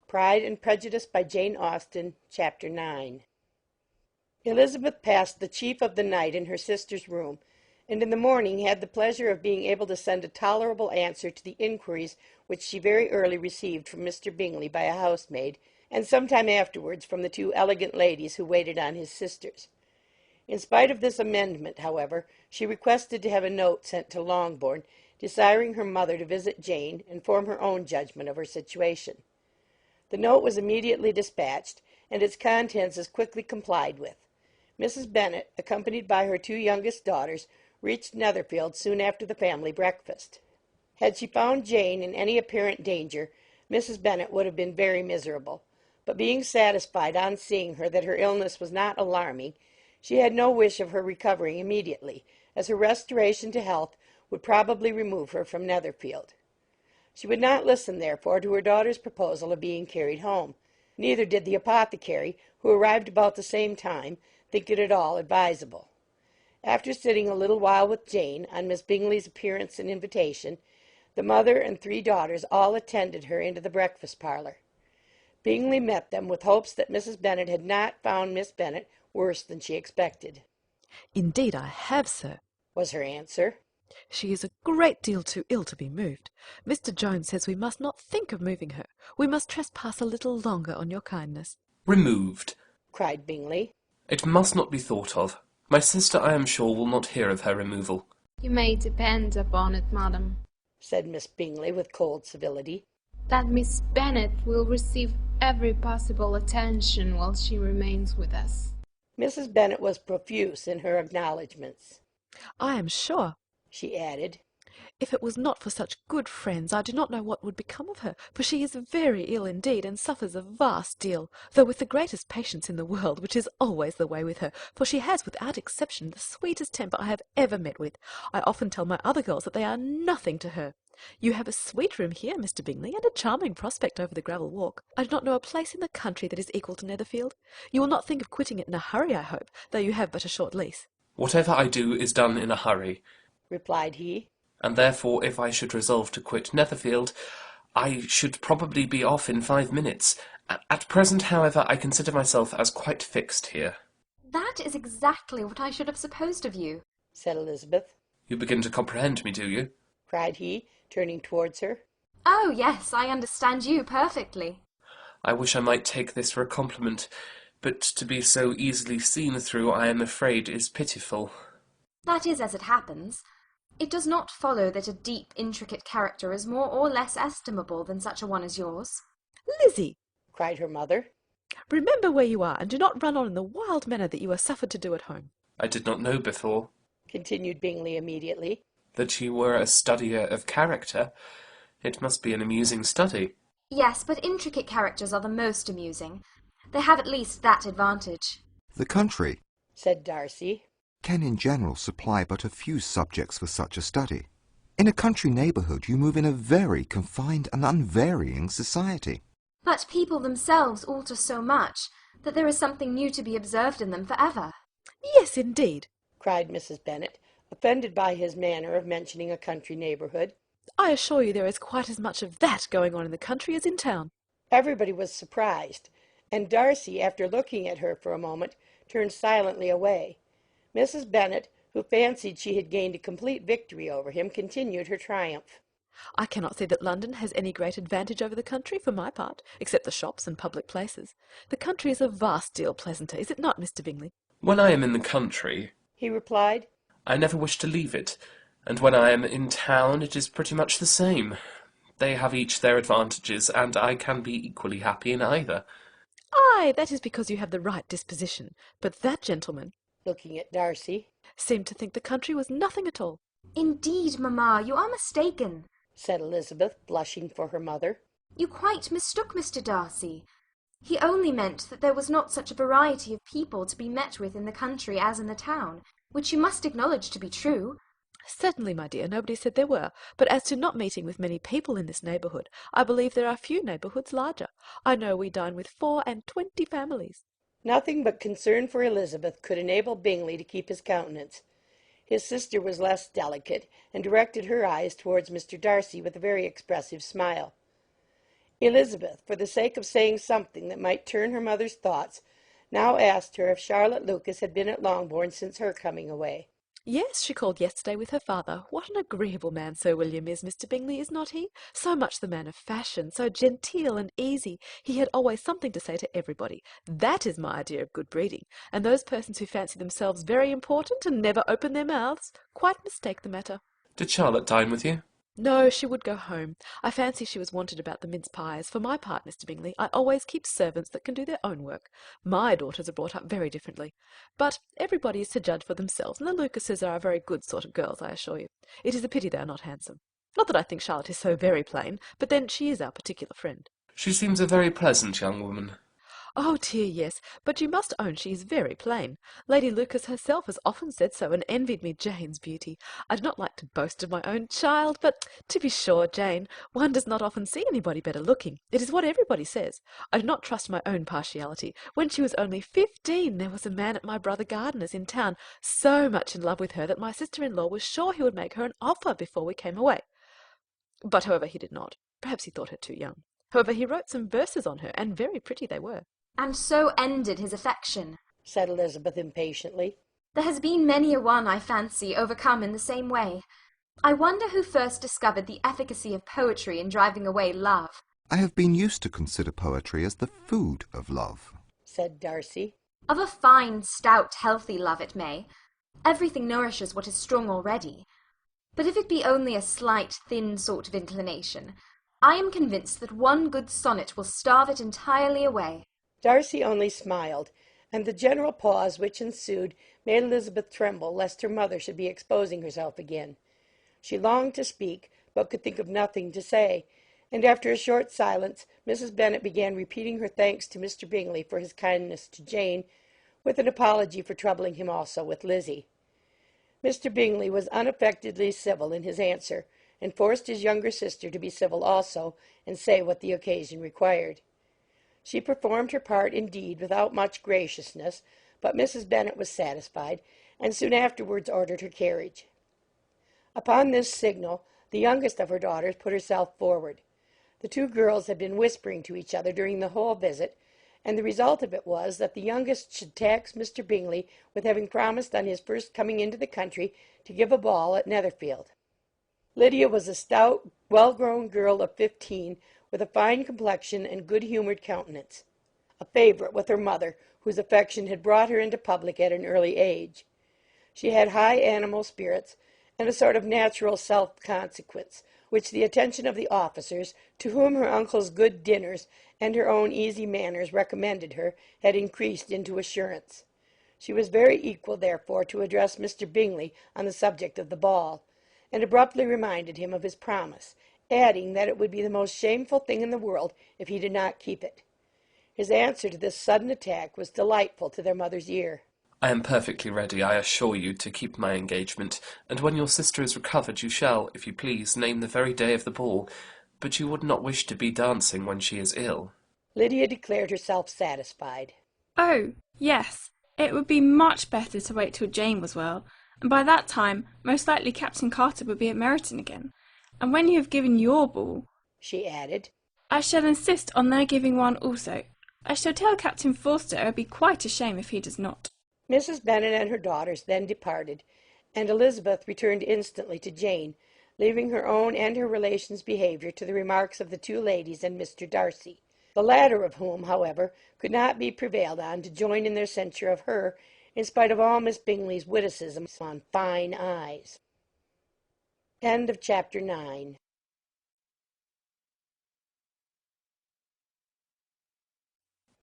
Pride and Prejudice by Jane Austen, Chapter 9. Elizabeth passed the chief of the night in her sister's room, and in the morning had the pleasure of being able to send a tolerable answer to the inquiries which she very early received from Mr. Bingley by a housemaid, and some time afterwards from the two elegant ladies who waited on his sisters. In spite of this amendment, however, she requested to have a note sent to Longbourn, desiring her mother to visit Jane and form her own judgment of her situation. The note was immediately dispatched, and its contents as quickly complied with. Mrs. Bennet, accompanied by her two youngest daughters, reached Netherfield soon after the family breakfast. Had she found Jane in any apparent danger, Mrs. Bennet would have been very miserable, but being satisfied on seeing her that her illness was not alarming, she had no wish of her recovering immediately, as her restoration to health would probably remove her from Netherfield. She would not listen, therefore, to her daughter's proposal of being carried home. Neither did the apothecary, who arrived about the same time, think it at all advisable. After sitting a little while with Jane, on Miss Bingley's appearance and invitation, the mother and three daughters all attended her into the breakfast parlour. Bingley met them with hopes that Mrs. Bennet had not found Miss Bennet worse than she expected. "Indeed I have, sir," was her answer. "She is a great deal too ill to be moved. Mr. Jones says we must not think of moving her. We must trespass a little longer on your kindness." "Removed!" cried Bingley. "It must not be thought of. My sister, I am sure, will not hear of her removal." "You may depend upon it, madam," said Miss Bingley with cold civility, "that Miss Bennet will receive every possible attention while she remains with us." Mrs. Bennet was profuse in her acknowledgments. "I am sure," she added, "if it was not for such good friends, I do not know what would become of her, for she is very ill indeed, and suffers a vast deal, though with the greatest patience in the world, which is always the way with her, for she has, without exception, the sweetest temper I have ever met with. I often tell my other girls that they are nothing to her. You have a sweet room here, Mr. Bingley, and a charming prospect over the gravel walk. I do not know a place in the country that is equal to Netherfield. You will not think of quitting it in a hurry, I hope, though you have but a short lease." "Whatever I do is done in a hurry," replied he, "and therefore if I should resolve to quit Netherfield, I should probably be off in 5 minutes. At present, however, I consider myself as quite fixed here." "That is exactly what I should have supposed of you," said Elizabeth. "You begin to comprehend me, do you?" cried he, turning towards her. "Oh, yes, I understand you perfectly." "I wish I might take this for a compliment, but to be so easily seen through, I am afraid, is pitiful." "That is as it happens. It does not follow that a deep, intricate character is more or less estimable than such a one as yours." "Lizzie," cried her mother, "remember where you are, and do not run on in the wild manner that you are suffered to do at home." "I did not know before," continued Bingley immediately, "that you were a studier of character. It must be an amusing study." "Yes, but intricate characters are the most amusing. They have at least that advantage." "The country," said Darcy, "can in general supply but a few subjects for such a study. In a country neighbourhood you move in a very confined and unvarying society." "But people themselves alter so much that there is something new to be observed in them for ever." "Yes, indeed," cried Mrs. Bennet, offended by his manner of mentioning a country neighbourhood. "I assure you there is quite as much of that going on in the country as in town." Everybody was surprised, and Darcy, after looking at her for a moment, turned silently away. Mrs. Bennet, who fancied she had gained a complete victory over him, continued her triumph. "I cannot see that London has any great advantage over the country, for my part, except the shops and public places. The country is a vast deal pleasanter, is it not, Mr. Bingley?" "When I am in the country," he replied, "I never wish to leave it, and when I am in town it is pretty much the same. They have each their advantages, and I can be equally happy in either." "Aye, that is because you have the right disposition. But that gentleman," looking at Darcy, "seemed to think the country was nothing at all." "Indeed, mamma, you are mistaken," said Elizabeth, blushing for her mother. "You quite mistook Mr. Darcy. He only meant that there was not such a variety of people to be met with in the country as in the town, which you must acknowledge to be true." "Certainly, my dear, nobody said there were. But as to not meeting with many people in this neighbourhood, I believe there are few neighbourhoods larger. I know we dine with 24 families." Nothing but concern for Elizabeth could enable Bingley to keep his countenance. His sister was less delicate, and directed her eyes towards Mr. Darcy with a very expressive smile. Elizabeth, for the sake of saying something that might turn her mother's thoughts, now asked her if Charlotte Lucas had been at Longbourn since her coming away. Yes, she called yesterday with her father. What an agreeable man Sir William is, Mr. Bingley, is not he? So much the man of fashion, so genteel and easy. He had always something to say to everybody. That is my idea of good breeding. And those persons who fancy themselves very important and never open their mouths quite mistake the matter. Did Charlotte dine with you? No, she would go home. I fancy she was wanted about the mince pies. For my part, Mr. Bingley, I always keep servants that can do their own work. My daughters are brought up very differently. But everybody is to judge for themselves, and the Lucases are a very good sort of girls, I assure you. It is a pity they are not handsome. Not that I think Charlotte is so very plain, but then she is our particular friend. She seems a very pleasant young woman. Oh dear, yes, but you must own she is very plain. Lady Lucas herself has often said so, and envied me Jane's beauty. I do not like to boast of my own child, but to be sure, Jane, one does not often see anybody better looking. It is what everybody says. I do not trust my own partiality. When she was only 15, there was a man at my brother Gardiner's in town, so much in love with her that my sister-in-law was sure he would make her an offer before we came away. But, however, he did not. Perhaps he thought her too young. However, he wrote some verses on her, and very pretty they were. And so ended his affection, said Elizabeth impatiently. There has been many a one, I fancy, overcome in the same way. I wonder who first discovered the efficacy of poetry in driving away love. I have been used to consider poetry as the food of love, said Darcy. Of a fine, stout, healthy love it may. Everything nourishes what is strong already. But if it be only a slight, thin sort of inclination, I am convinced that one good sonnet will starve it entirely away. Darcy only smiled, and the general pause which ensued made Elizabeth tremble lest her mother should be exposing herself again. She longed to speak, but could think of nothing to say, and after a short silence Mrs. Bennet began repeating her thanks to Mr. Bingley for his kindness to Jane, with an apology for troubling him also with Lizzie. Mr. Bingley was unaffectedly civil in his answer, and forced his younger sister to be civil also, and say what the occasion required. She performed her part, indeed, without much graciousness, but Mrs. Bennet was satisfied, and soon afterwards ordered her carriage. Upon this signal, the youngest of her daughters put herself forward. The two girls had been whispering to each other during the whole visit, and the result of it was that the youngest should tax Mr. Bingley with having promised on his first coming into the country to give a ball at Netherfield. Lydia was a stout, well-grown girl of 15, with a fine complexion and good-humoured countenance, a favourite with her mother, whose affection had brought her into public at an early age. She had high animal spirits, and a sort of natural self-consequence, which the attention of the officers, to whom her uncle's good dinners and her own easy manners recommended her, had increased into assurance. She was very equal, therefore, to address Mr. Bingley on the subject of the ball, and abruptly reminded him of his promise, adding that it would be the most shameful thing in the world if he did not keep it. His answer to this sudden attack was delightful to their mother's ear. I am perfectly ready, I assure you, to keep my engagement, and when your sister is recovered you shall, if you please, name the very day of the ball, but you would not wish to be dancing when she is ill. Lydia declared herself satisfied. Oh, yes, it would be much better to wait till Jane was well, and by that time most likely Captain Carter would be at Meryton again. And when you have given your ball, she added, I shall insist on their giving one also. I shall tell Captain Forster it would be quite a shame if he does not. Mrs. Bennet and her daughters then departed, and Elizabeth returned instantly to Jane, leaving her own and her relations' behaviour to the remarks of the two ladies and Mr. Darcy, the latter of whom, however, could not be prevailed on to join in their censure of her, in spite of all Miss Bingley's witticisms on fine eyes. End of chapter 9.